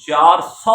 400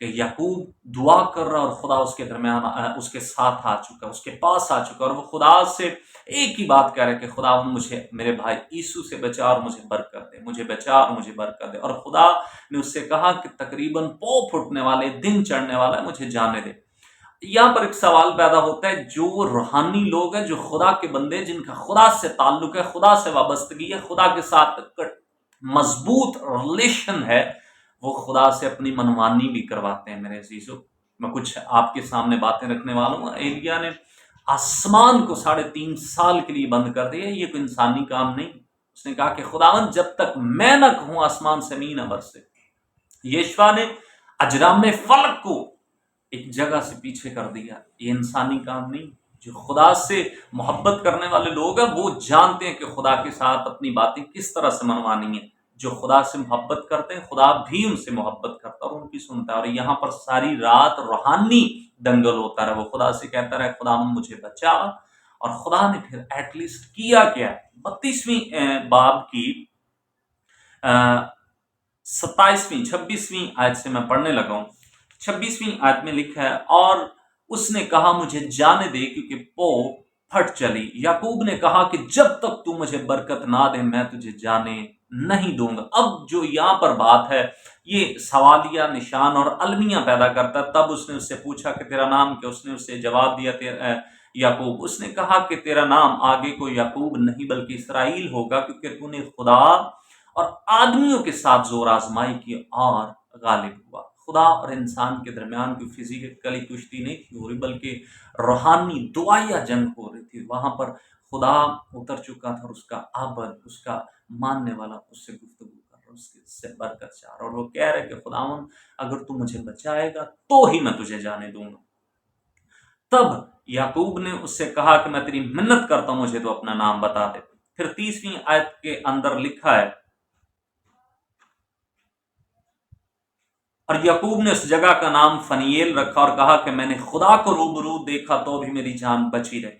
کہ یعقوب دعا کر رہا اور خدا اس کے درمیان اس کے ساتھ آ چکا، اس کے پاس آ چکا، اور وہ خدا سے ایک ہی بات کہہ رہے کہ خدا مجھے میرے بھائی عیسو سے بچا اور مجھے برکت دے، مجھے بچا اور مجھے برکت دے۔ اور خدا نے اس سے کہا کہ تقریباً پو پھٹنے والے دن چڑھنے والا ہے، مجھے جانے دے۔ یہاں پر ایک سوال پیدا ہوتا ہے، جو روحانی لوگ ہیں، جو خدا کے بندے، جن کا خدا سے تعلق ہے، خدا سے وابستگی ہے، خدا کے ساتھ مضبوط ریلیشن ہے، وہ خدا سے اپنی منمانی بھی کرواتے ہیں۔ میرے عزیزو، میں کچھ آپ کے سامنے باتیں رکھنے والا ہوں۔ ایلیا نے آسمان کو 3.5 سال کے لیے بند کر دیا، یہ کوئی انسانی کام نہیں۔ اس نے کہا کہ خداوند جب تک میں نہ کہوں آسمان سے زمین نہ برسے۔ یشوا نے اجرام فلک کو ایک جگہ سے پیچھے کر دیا، یہ انسانی کام نہیں۔ جو خدا سے محبت کرنے والے لوگ ہیں وہ جانتے ہیں کہ خدا کے ساتھ اپنی باتیں کس طرح سے منوانی ہیں۔ جو خدا سے محبت کرتے ہیں خدا بھی ان سے محبت کرتا ہے اور ان کی سنتا ہے۔ اور یہاں پر ساری رات روحانی دنگل ہوتا رہا، وہ خدا سے کہتا رہا خدا مجھے بچا، اور خدا نے پھر ایٹ لیسٹ کیا کیا۔ 32ویں باب کی 26ویں آیت سے میں پڑھنے لگا ہوں۔ 26ویں آیت میں لکھا ہے، اور اس نے کہا مجھے جانے دے کیونکہ پو پھٹ چلی۔ یعقوب نے کہا کہ جب تک تو مجھے برکت نہ دے میں تجھے جانے نہیں دوں گا۔ اب جو یہاں پر بات ہے یہ سوالیہ نشان اور المیہ پیدا کرتا ہے۔ تب اس نے اس سے پوچھا کہ تیرا نام کیا؟ اس نے اس سے جواب دیا یعقوب۔ اس نے کہا کہ تیرا نام آگے کو یعقوب نہیں بلکہ اسرائیل ہوگا، کیونکہ تو نے خدا اور آدمیوں کے ساتھ زور آزمائی کی اور غالب ہوا۔ خدا اور انسان کے درمیان کوئی فزیکلی کشتی نہیں تھی ہو رہی، بلکہ روحانی دعائیہ جنگ ہو رہی تھی۔ وہاں پر خدا اتر چکا تھا اور اس کا عابد، اس کا ماننے والا اس سے گفتگو کر رہا، اس سے برکت چاہ رہا، اور وہ کہہ رہے کہ خداوند اگر تو مجھے بچائے گا تو ہی میں تجھے جانے دوں گا۔ تب یعقوب نے اس سے کہا کہ میں تیری منت کرتا ہوں، مجھے تو اپنا نام بتا دے۔ پھر 30ویں آیت کے اندر لکھا ہے، اور یعقوب نے اس جگہ کا نام فنیل رکھا اور کہا کہ میں نے خدا کو روبرو دیکھا تو بھی میری جان بچی رہی۔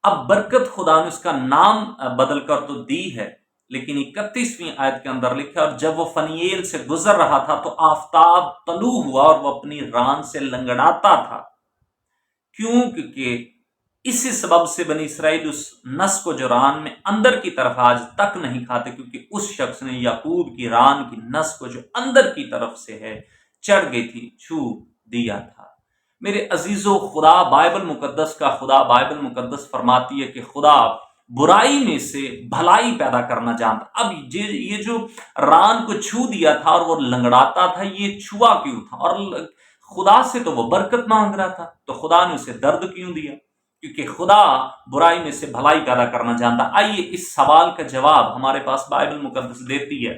اب برکت خدا نے اس کا نام بدل کر تو دی ہے، لیکن 31ویں آیت کے اندر لکھا، اور جب وہ فنیل سے گزر رہا تھا تو آفتاب طلوع ہوا اور وہ اپنی ران سے لنگڑاتا تھا۔ کیوں؟ کیونکہ اسی سبب سے بنی اسرائیل اس نس کو جو ران میں اندر کی طرف آج تک نہیں کھاتے، کیونکہ اس شخص نے یعقوب کی ران کی نس کو جو اندر کی طرف سے ہے چڑھ گئی تھی چھو دیا تھا۔ میرے عزیزو، خدا بائبل مقدس کا خدا بائبل مقدس فرماتی ہے کہ خدا برائی میں سے بھلائی پیدا کرنا جانتا۔ اب یہ جو ران کو چھو دیا تھا اور وہ لنگڑاتا تھا، یہ چھوا کیوں تھا؟ اور خدا سے تو وہ برکت مانگ رہا تھا، تو خدا نے اسے درد کیوں دیا؟ کیونکہ خدا برائی میں سے بھلائی پیدا کرنا جانتا۔ آئیے اس سوال کا جواب ہمارے پاس بائبل مقدس دیتی ہے۔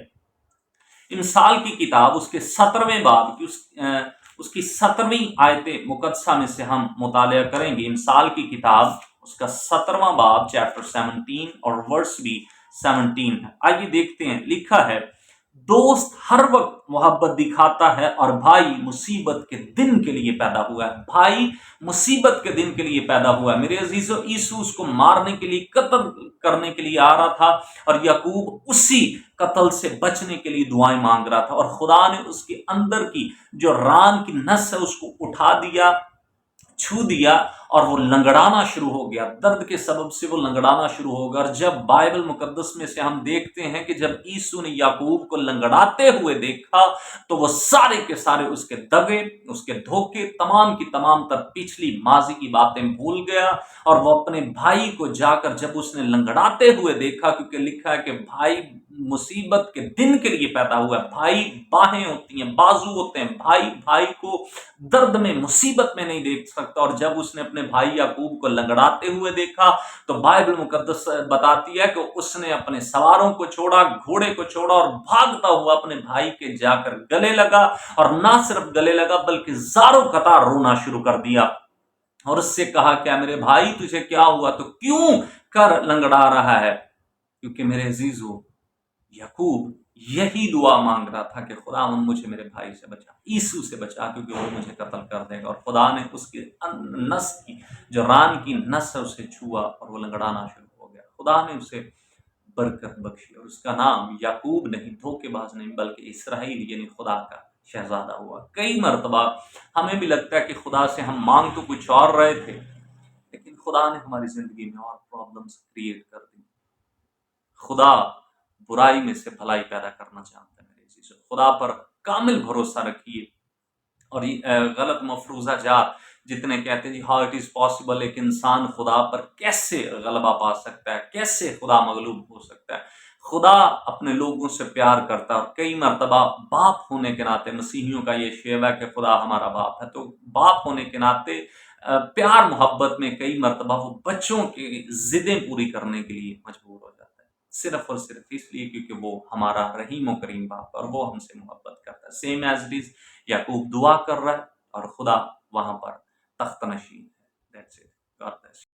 انسال کی کتاب اس کے 17ویں باب کی اس کی 17ویں آیت مقدسہ میں سے ہم مطالعہ کریں گے۔ انسال کی کتاب اس کا 17واں باب چیپٹر 17 اور ورس بھی 17 ہے۔ آئیے دیکھتے ہیں، لکھا ہے، دوست ہر وقت محبت دکھاتا ہے اور بھائی مصیبت کے دن کے لیے پیدا ہوا ہے۔ بھائی مصیبت کے دن کے لیے پیدا ہوا ہے۔ میرے عزیزو، عیسو اس کو مارنے کے لیے، قتل کرنے کے لیے آ رہا تھا، اور یعقوب اسی قتل سے بچنے کے لیے دعائیں مانگ رہا تھا، اور خدا نے اس کے اندر کی جو ران کی نس ہے اس کو اٹھا دیا، چھو دیا، اور وہ لنگڑانا شروع ہو گیا۔ درد کے سبب سے وہ لنگڑانا شروع ہو گیا۔ اور جب بائبل مقدس میں سے ہم دیکھتے ہیں کہ جب عیسو نے یعقوب کو لنگڑاتے ہوئے دیکھا تو وہ سارے کے سارے اس کے دغے، اس کے دھوکے، تمام کی تمام تر پچھلی ماضی کی باتیں بھول گیا، اور وہ اپنے بھائی کو جا کر جب اس نے لنگڑاتے ہوئے دیکھا، کیونکہ لکھا ہے کہ بھائی مصیبت کے دن کے لیے پیدا ہوا ہے۔ بھائی باہیں ہوتی ہیں، بازو ہوتے ہیں، بھائی کو درد میں، مصیبت میں نہیں دیکھ سکتا۔ اور جب اس نے اپنے بھائی یعقوب کو لنگڑاتے ہوئے دیکھا تو بائبل مقدس بتاتی ہے کہ اس نے اپنے سواروں کو چھوڑا، گھوڑے کو چھوڑا، اور بھاگتا ہوا اپنے بھائی کے جا کر گلے لگا، اور نہ صرف گلے لگا بلکہ زاروں قطار رونا شروع کر دیا، اور اس سے کہا، کیا میرے بھائی تجھے کیا ہوا؟ تو کیوں کر لنگڑا رہا ہے؟ کیونکہ میرے عزیزو، یعقوب یہی دعا مانگ رہا تھا کہ خدا مجھے میرے بھائی سے بچا، عیسو سے بچا، کیونکہ وہ مجھے قتل کر دے گا۔ اور خدا نے اس کی نس کی جو ران کی نس ہے اسے چھوا اور وہ لنگڑانا شروع ہو گیا۔ خدا نے اسے برکت بخشی، اور اس کا نام یعقوب نہیں، دھوکے باز نہیں، بلکہ اسرائیل یعنی خدا کا شہزادہ ہوا۔ کئی مرتبہ ہمیں بھی لگتا ہے کہ خدا سے ہم مانگ تو کچھ اور رہے تھے، لیکن خدا نے ہماری زندگی میں اور پرابلمس کریٹ کر دی۔ خدا برائی میں سے بھلائی پیدا کرنا چاہتا ہے میرے عزیزو۔ خدا پر کامل بھروسہ رکھیے، اور غلط مفروضہ جات جتنے کہتے ہیں جی ہاؤ اٹ از پاسبل، ایک انسان خدا پر کیسے غلبہ پا سکتا ہے، کیسے خدا مغلوب ہو سکتا ہے۔ خدا اپنے لوگوں سے پیار کرتا ہے، اور کئی مرتبہ باپ ہونے کے ناطے، مسیحیوں کا یہ شیوہ ہے کہ خدا ہمارا باپ ہے، تو باپ ہونے کے ناطے پیار محبت میں کئی مرتبہ وہ بچوں کی ضدیں پوری کرنے کے لیے مجبور ہو جاتا ہے، صرف اور صرف اس لیے کیونکہ وہ ہمارا رحیم و کریم باپ ہے اور وہ ہم سے محبت کرتا ہے۔ سیم ایز اٹ از، یعقوب دعا کر رہا ہے اور خدا وہاں پر تخت نشین ہے۔ That's it. God bless you.